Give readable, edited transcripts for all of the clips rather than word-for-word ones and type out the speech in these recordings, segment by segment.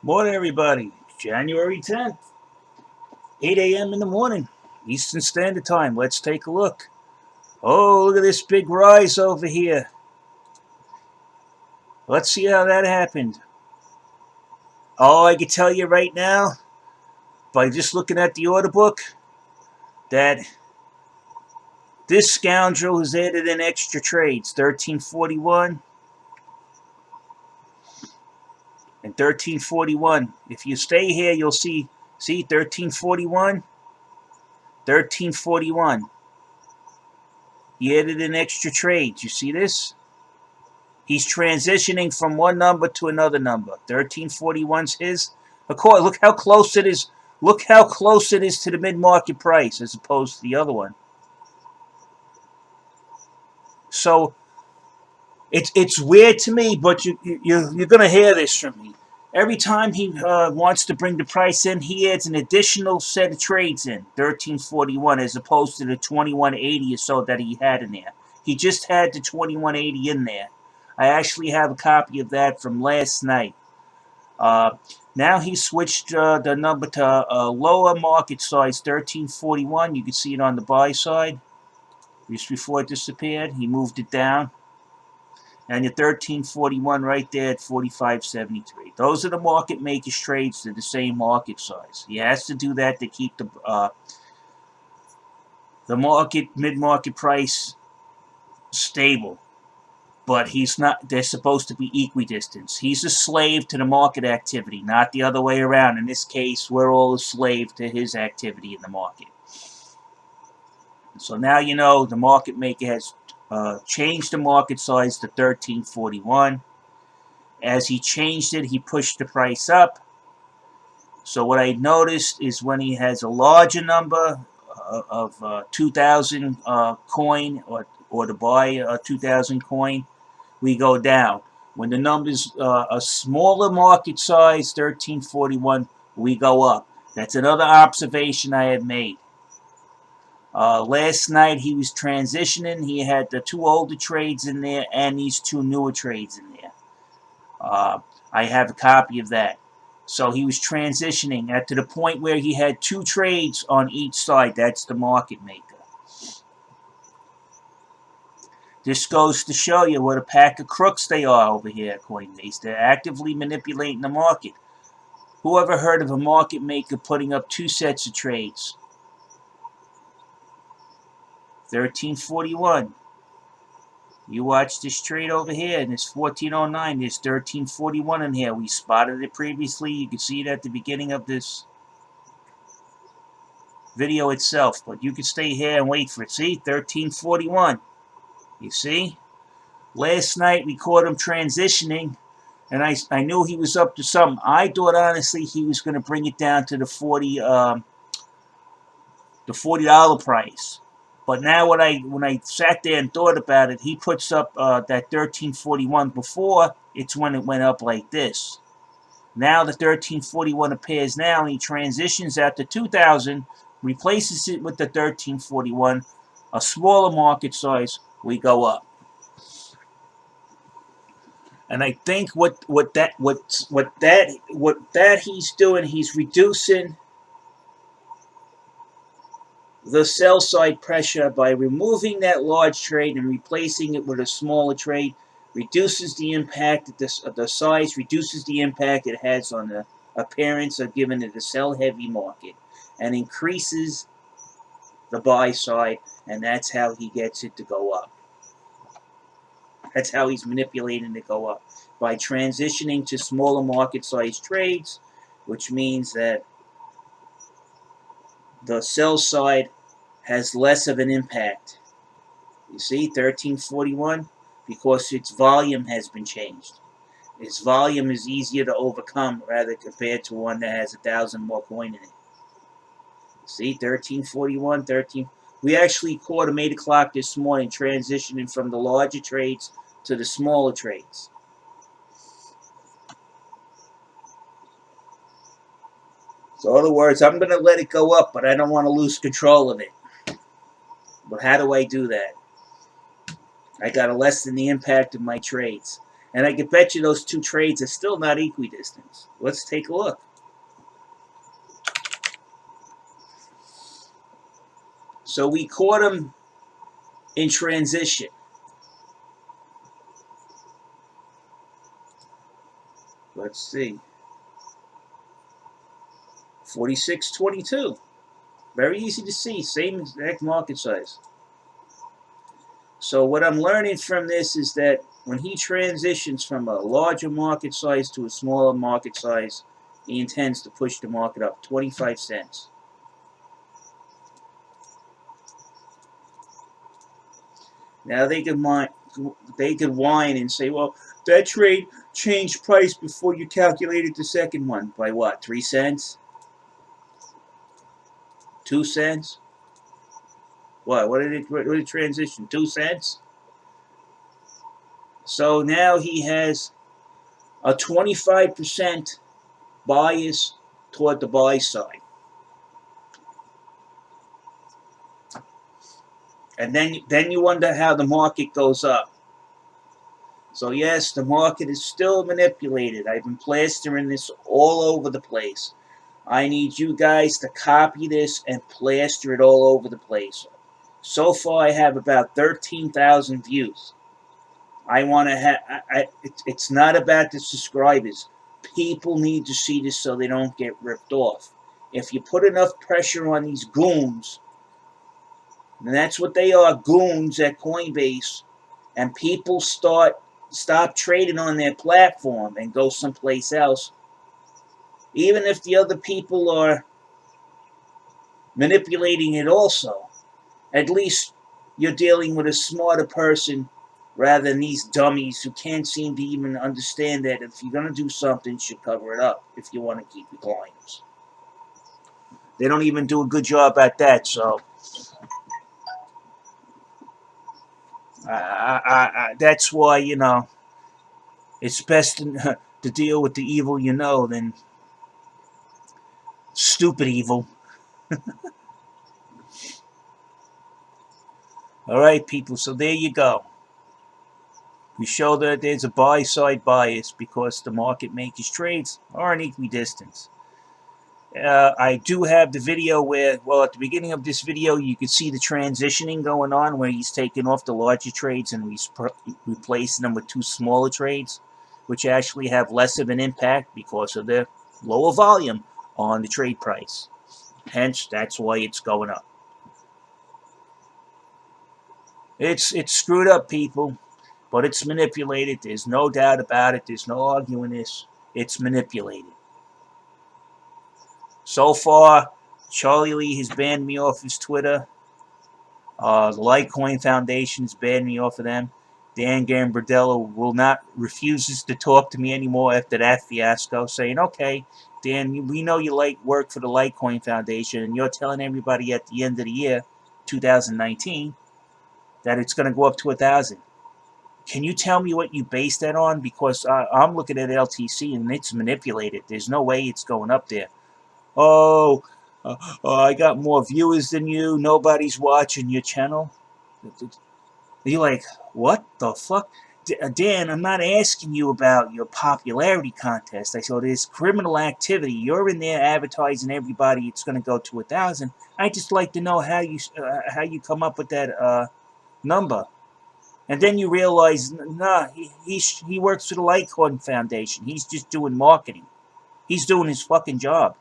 Morning, everybody. January 10th, 8 a.m. in the morning, Eastern Standard Time. Let's take a look. Oh, look at this big rise over here. Let's see how that happened. Oh, I can tell you right now, by just looking at the order book, that this scoundrel has added in extra trades, 1341 and 1341. If you stay here, you'll see 1341, 1341. He added in extra trades. You see this? He's transitioning from one number to another number. 1341's his. Of course, look how close it is. Look how close it is to the mid-market price as opposed to the other one. So it's weird to me, but you're gonna hear this from me. Every time he wants to bring the price in, he adds an additional set of trades in 1341 as opposed to the 2180 or so that he had in there. He just had the 2180 in there. I actually have a copy of that from last night. Now he switched the number to lower market size 1341. You can see it on the buy side. Just before it disappeared, he moved it down. And your 1341 right there at 45.73. Those are the market makers trades to the same market size. He has to do that to keep the market mid-market price stable. But he's not. They're supposed to be equidistant. He's a slave to the market activity, not the other way around. In this case, we're all a slave to his activity in the market. So now you know the market maker has changed the market size to 1341. As he changed it, he pushed the price up. So what I noticed is when he has a larger number of 2,000 coin or to buy a 2,000 coin, we go down. When the number's a smaller market size, 1341, we go up. That's another observation I have made. Last night he was transitioning. He had the two older trades in there and these two newer trades in there. I have a copy of that. So he was transitioning to the point where he had two trades on each side. That's the market maker. This goes to show you what a pack of crooks they are over here at Coinbase. They're actively manipulating the market. Who ever heard of a market maker putting up two sets of trades? 1341. You watch this trade over here, and it's 1409. There's 1341 in here. We spotted it previously. You can see it at the beginning of this video itself. But you can stay here and wait for it. See? 1341. You see? Last night we caught him transitioning, and I knew he was up to something. I thought honestly he was going to bring it down to the $40 price. But now when I sat there and thought about it, he puts up that 1341 before. It's when it went up like this. Now the 1341 appears now, and he transitions out to 2,000, replaces it with the 1341, a smaller market size. We go up. And I think what that he's doing, he's reducing the sell side pressure by removing that large trade and replacing it with a smaller trade. Reduces the impact of the size, reduces the impact it has on the appearance of giving it a sell heavy market, and increases the buy side, and that's how he gets it to go up. That's how he's manipulating to go up. By transitioning to smaller market size trades, which means that the sell side has less of an impact. You see, 1341, because its volume has been changed. Its volume is easier to overcome rather compared to one that has 1,000 more coin in it. See, 1341, 13. We actually caught him 8 o'clock this morning, transitioning from the larger trades to the smaller trades. So in other words, I'm going to let it go up, but I don't want to lose control of it. But how do I do that? I got to lessen the impact of my trades. And I can bet you those two trades are still not equidistant. Let's take a look. So we caught them in transition. Let's see. 46.22. Very easy to see. Same exact market size. So what I'm learning from this is that when he transitions from a larger market size to a smaller market size, he intends to push the market up 25 cents. Now they could whine and say, well, that trade changed price before you calculated the second one. By what, 3 cents? 2 cents? What did it transition? 2 cents? So now he has a 25% bias toward the buy side. And then you wonder how the market goes up. So yes, the market is still manipulated. I've been plastering this all over the place. I need you guys to copy this and plaster it all over the place. So far I have about 13,000 views. I want to have, it's not about the subscribers. People need to see this so they don't get ripped off. If you put enough pressure on these goons, and that's what they are, goons at Coinbase, and people stop trading on their platform and go someplace else, even if the other people are manipulating it also, at least you're dealing with a smarter person rather than these dummies who can't seem to even understand that if you're going to do something, you should cover it up if you want to keep your clients. They don't even do a good job at that, so that's why, you know, it's best to deal with the evil you know than stupid evil. All right, people, so there you go. We show that there's a buy-side bias because the market makers trades are in equidistance. I do have the video where, well, at the beginning of this video, you can see the transitioning going on where he's taking off the larger trades and he's replacing them with two smaller trades, which actually have less of an impact because of the lower volume on the trade price. Hence, that's why it's going up. It's screwed up, people, but it's manipulated. There's no doubt about it. There's no arguing this. It's manipulated. So far, Charlie Lee has banned me off his Twitter. The Litecoin Foundation has banned me off of them. Dan Gambardella refuses to talk to me anymore after that fiasco, saying, okay, Dan, we know you work for the Litecoin Foundation, and you're telling everybody at the end of the year, 2019, that it's going to go up to 1,000. Can you tell me what you base that on? Because I'm looking at LTC, and it's manipulated. There's no way it's going up there. Oh, I got more viewers than you. Nobody's watching your channel. You're like, what the fuck? Dan, I'm not asking you about your popularity contest. I said, there's criminal activity. You're in there advertising everybody it's going to go to 1,000. I'd just like to know how you come up with that number. And then you realize, nah, he works for the Litecoin Foundation. He's just doing marketing. He's doing his fucking job.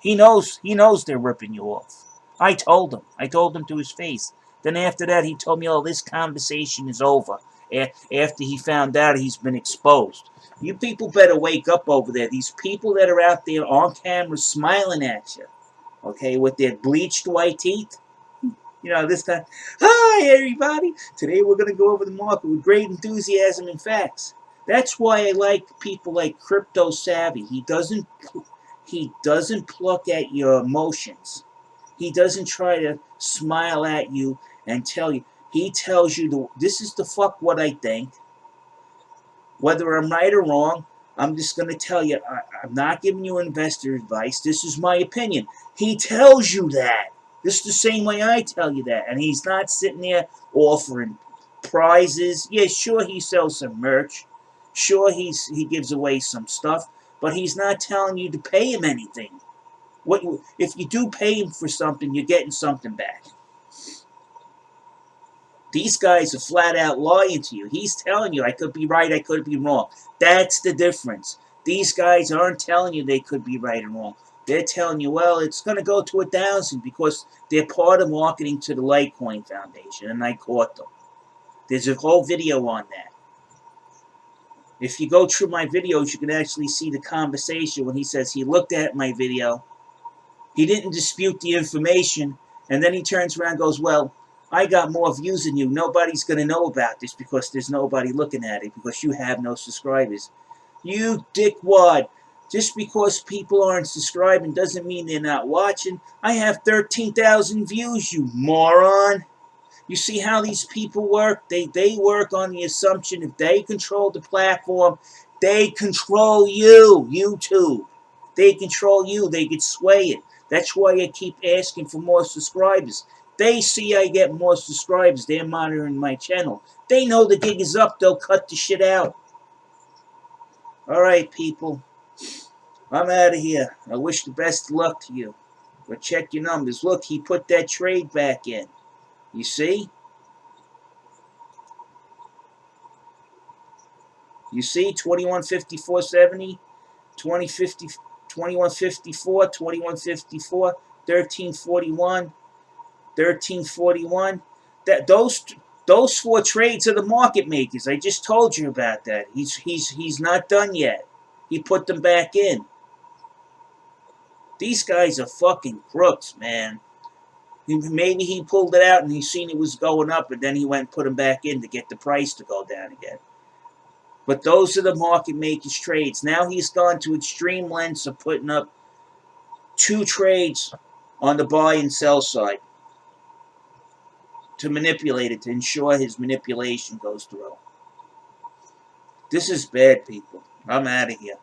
He knows they're ripping you off. I told him to his face. Then after that, he told me, oh, this conversation is over. After he found out he's been exposed. You people better wake up over there. These people that are out there on camera smiling at you, okay, with their bleached white teeth. You know, this time, hi, everybody. Today we're going to go over the market with great enthusiasm and facts. That's why I like people like Crypto Savvy. He doesn't pluck at your emotions. He doesn't try to smile at you and tell you. He tells you, this is the fuck what I think. Whether I'm right or wrong, I'm just going to tell you, I'm not giving you investor advice. This is my opinion. He tells you that. This is the same way I tell you that. And he's not sitting there offering prizes. Yeah, sure, he sells some merch. Sure, he gives away some stuff, but he's not telling you to pay him anything. What if you do pay him for something, you're getting something back. These guys are flat out lying to you. He's telling you, I could be right, I could be wrong. That's the difference. These guys aren't telling you they could be right and wrong. They're telling you, well, it's going to go to 1,000 because they're part of marketing to the Litecoin Foundation, and I caught them. There's a whole video on that. If you go through my videos, you can actually see the conversation when he says he looked at my video. He didn't dispute the information, and then he turns around and goes, well, I got more views than you. Nobody's going to know about this because there's nobody looking at it because you have no subscribers. You dickwad. Just because people aren't subscribing doesn't mean they're not watching. I have 13,000 views, you moron. You see how these people work? They work on the assumption if they control the platform, they control you, YouTube. They control you. They can sway it. That's why I keep asking for more subscribers. They see I get more subscribers. They're monitoring my channel. They know the gig is up. They'll cut the shit out. All right, people. I'm out of here. I wish the best of luck to you. But check your numbers. Look, he put that trade back in. You see? You see? 2154.70, 2050, 2154, 2154, 1341, 1341. That those four trades are the market makers. I just told you about that. He's not done yet. He put them back in. These guys are fucking crooks, man. Maybe he pulled it out and he seen it was going up, and then he went and put them back in to get the price to go down again. But those are the market makers' trades. Now he's gone to extreme lengths of putting up 2 trades on the buy and sell side to manipulate it, to ensure his manipulation goes through. This is bad, people. I'm out of here.